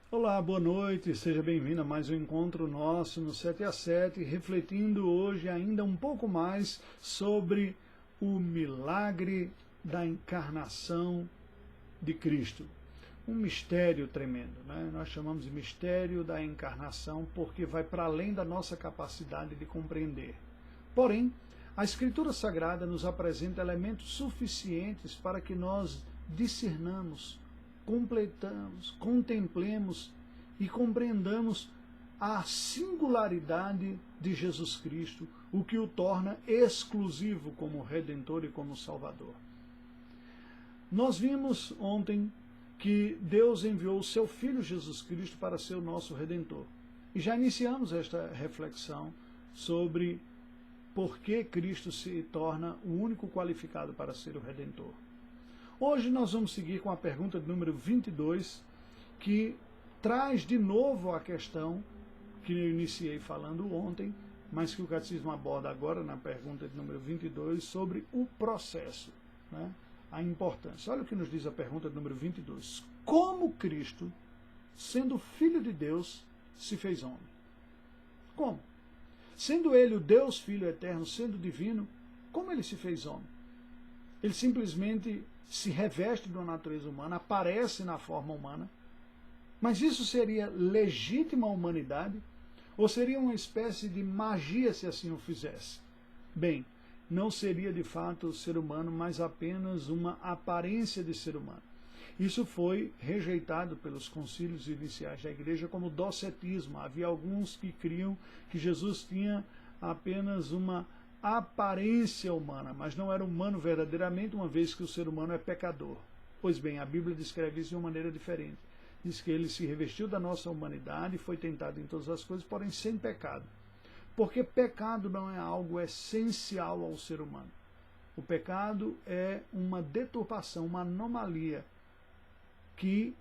Olá, boa noite, seja bem-vindo a mais um encontro nosso no 7 a 7, refletindo hoje ainda um pouco mais sobre o milagre da encarnação de Cristo. Um mistério tremendo, né? Nós chamamos de mistério da encarnação porque vai para além da nossa capacidade de compreender. Porém, a Escritura Sagrada nos apresenta elementos suficientes para que nós discernamos, completamos, contemplemos e compreendamos a singularidade de Jesus Cristo, o que o torna exclusivo como Redentor e como Salvador. Nós vimos ontem que Deus enviou o seu Filho Jesus Cristo para ser o nosso Redentor. E já iniciamos esta reflexão sobre por que Cristo se torna o único qualificado para ser o Redentor. Hoje nós vamos seguir com a pergunta de número 22, que traz de novo a questão que eu iniciei falando ontem, mas que o Catecismo aborda agora na pergunta de número 22, sobre o processo, né? A importância. Olha o que nos diz a pergunta de número 22. Como Cristo, sendo Filho de Deus, se fez homem? Como? Sendo ele o Deus Filho eterno, sendo divino, como ele se fez homem? Ele simplesmente se reveste de uma natureza humana, aparece na forma humana, mas isso seria legítima humanidade? Ou seria uma espécie de magia se assim o fizesse? Bem, não seria de fato o ser humano, mas apenas uma aparência de ser humano. Isso foi rejeitado pelos concílios iniciais da igreja como docetismo. Havia alguns que criam que Jesus tinha apenas uma aparência humana, mas não era humano verdadeiramente, uma vez que o ser humano é pecador. Pois bem, a Bíblia descreve isso de uma maneira diferente. Diz que ele se revestiu da nossa humanidade e foi tentado em todas as coisas, porém sem pecado. Porque pecado não é algo essencial ao ser humano. O pecado é uma deturpação, uma anomalia que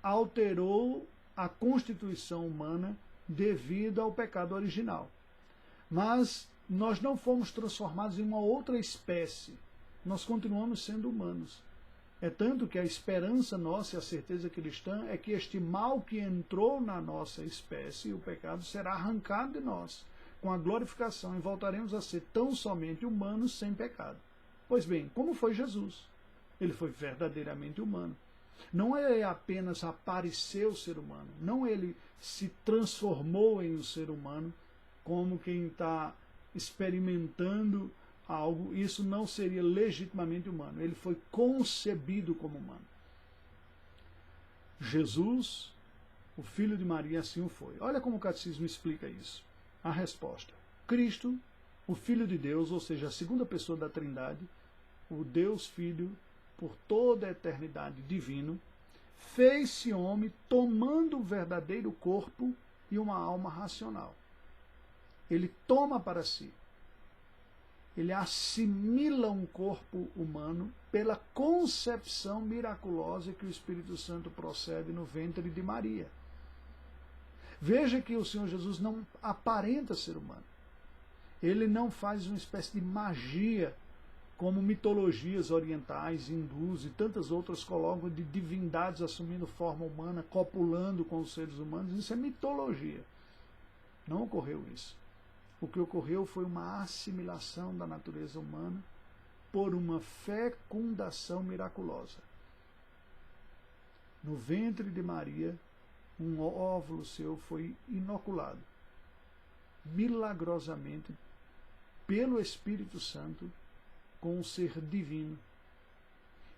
alterou a constituição humana devido ao pecado original. Mas nós não fomos transformados em uma outra espécie. Nós continuamos sendo humanos. É tanto que a esperança nossa e a certeza cristã é que este mal que entrou na nossa espécie, o pecado, será arrancado de nós com a glorificação e voltaremos a ser tão somente humanos sem pecado. Pois bem, como foi Jesus? Ele foi verdadeiramente humano. Não é apenas apareceu o ser humano, não ele se transformou em um ser humano como quem está experimentando algo. Isso não seria legitimamente humano. Ele foi concebido como humano. Jesus, o Filho de Maria, assim o foi. Olha como o Catecismo explica isso. A resposta: Cristo, o Filho de Deus, ou seja, a segunda pessoa da Trindade, o Deus Filho, por toda a eternidade divino, fez-se homem tomando o verdadeiro corpo e uma alma racional. Ele toma para si. Ele assimila um corpo humano pela concepção miraculosa que o Espírito Santo procede no ventre de Maria. Veja que o Senhor Jesus não aparenta ser humano. Ele não faz uma espécie de magia, como mitologias orientais, hindus e tantas outras colocam, de divindades assumindo forma humana, copulando com os seres humanos. Isso é mitologia. Não ocorreu isso. O que ocorreu foi uma assimilação da natureza humana por uma fecundação miraculosa. No ventre de Maria, um óvulo seu foi inoculado, milagrosamente, pelo Espírito Santo, com um ser divino,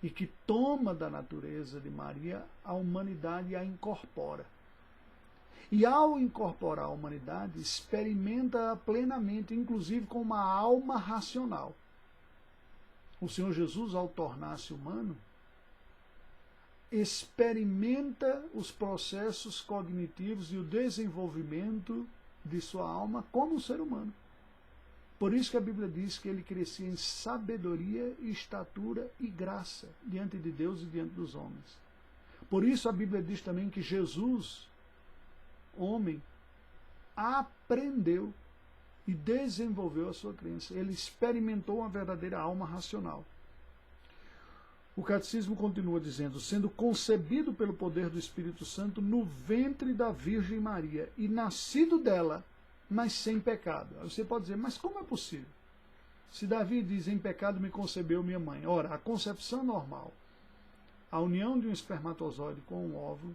e que toma da natureza de Maria a humanidade e a incorpora. E ao incorporar a humanidade, experimenta-a plenamente, inclusive com uma alma racional. O Senhor Jesus, ao tornar-se humano, experimenta os processos cognitivos e o desenvolvimento de sua alma como um ser humano. Por isso que a Bíblia diz que ele crescia em sabedoria, estatura e graça diante de Deus e diante dos homens. Por isso a Bíblia diz também que Jesus, homem, aprendeu e desenvolveu a sua crença. Ele experimentou uma verdadeira alma racional. O Catecismo continua dizendo, sendo concebido pelo poder do Espírito Santo no ventre da Virgem Maria e nascido dela, mas sem pecado. Aí você pode dizer, mas como é possível? Se Davi diz, em pecado me concebeu minha mãe. Ora, a concepção normal, a união de um espermatozoide com um óvulo,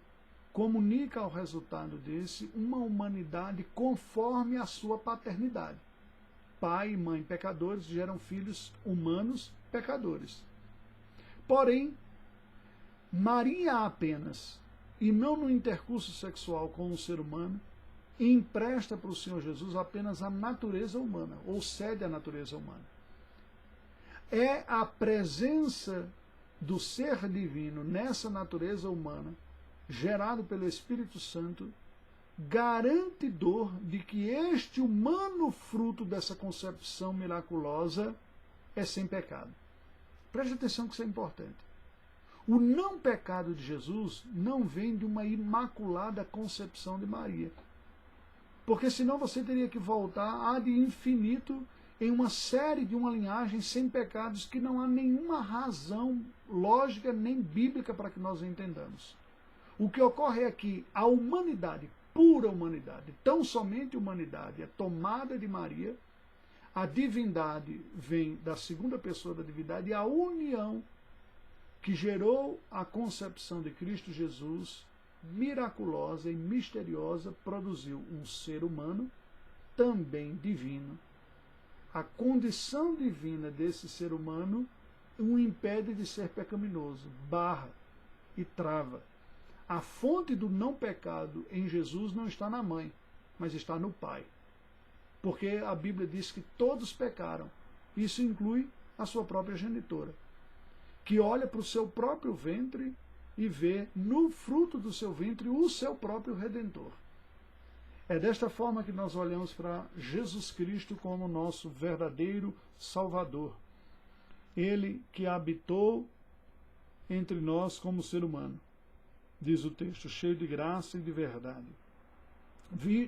comunica ao resultado desse uma humanidade conforme a sua paternidade. Pai e mãe pecadores geram filhos humanos pecadores. Porém, Maria apenas, e não no intercurso sexual com um ser humano, empresta para o Senhor Jesus apenas a natureza humana, ou cede a natureza humana. É a presença do ser divino nessa natureza humana, gerado pelo Espírito Santo, garantidor de que este humano fruto dessa concepção miraculosa é sem pecado. Preste atenção que isso é importante. O não pecado de Jesus não vem de uma imaculada concepção de Maria. Porque senão você teria que voltar ad infinito em uma série de uma linhagem sem pecados que não há nenhuma razão lógica nem bíblica para que nós entendamos. O que ocorre é que a humanidade, pura humanidade, tão somente humanidade, é tomada de Maria. A divindade vem da segunda pessoa da divindade e a união que gerou a concepção de Cristo Jesus, miraculosa e misteriosa, produziu um ser humano, também divino. A condição divina desse ser humano o impede de ser pecaminoso, barra e trava. A fonte do não pecado em Jesus não está na mãe, mas está no Pai. Porque a Bíblia diz que todos pecaram. Isso inclui a sua própria genitora, que olha para o seu próprio ventre e vê no fruto do seu ventre o seu próprio Redentor. É desta forma que nós olhamos para Jesus Cristo como nosso verdadeiro Salvador. Ele que habitou entre nós como ser humano, diz o texto, cheio de graça e de verdade.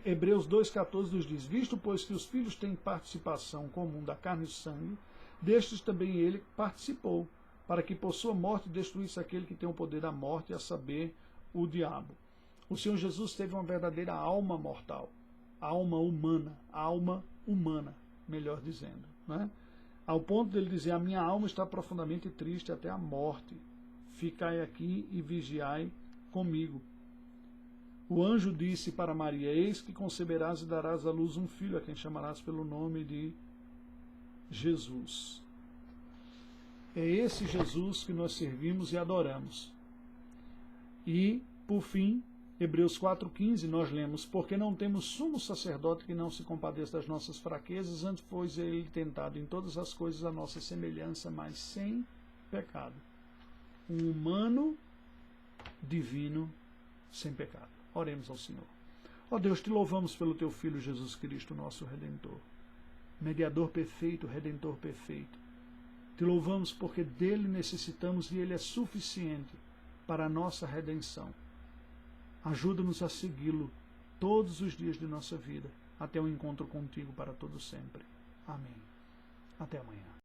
Hebreus 2,14 nos diz, visto pois que os filhos têm participação comum da carne e do sangue, destes também ele participou, para que por sua morte destruísse aquele que tem o poder da morte, a saber, o diabo. O Senhor Jesus teve uma verdadeira alma mortal, alma humana, melhor dizendo, né? Ao ponto dele dizer, a minha alma está profundamente triste até a morte, ficai aqui e vigiai comigo. O anjo disse para Maria, eis que conceberás e darás à luz um filho, a quem chamarás pelo nome de Jesus. É esse Jesus que nós servimos e adoramos. E, por fim, Hebreus 4,15, nós lemos, porque não temos sumo sacerdote que não se compadeça das nossas fraquezas, antes foi ele tentado em todas as coisas a nossa semelhança, mas sem pecado. Um humano divino sem pecado. Oremos ao Senhor. Ó Deus, te louvamos pelo teu Filho Jesus Cristo, nosso Redentor. Mediador perfeito, Redentor perfeito. Te louvamos porque dele necessitamos e ele é suficiente para a nossa redenção. Ajuda-nos a segui-lo todos os dias de nossa vida, até o encontro contigo para todo sempre. Amém. Até amanhã.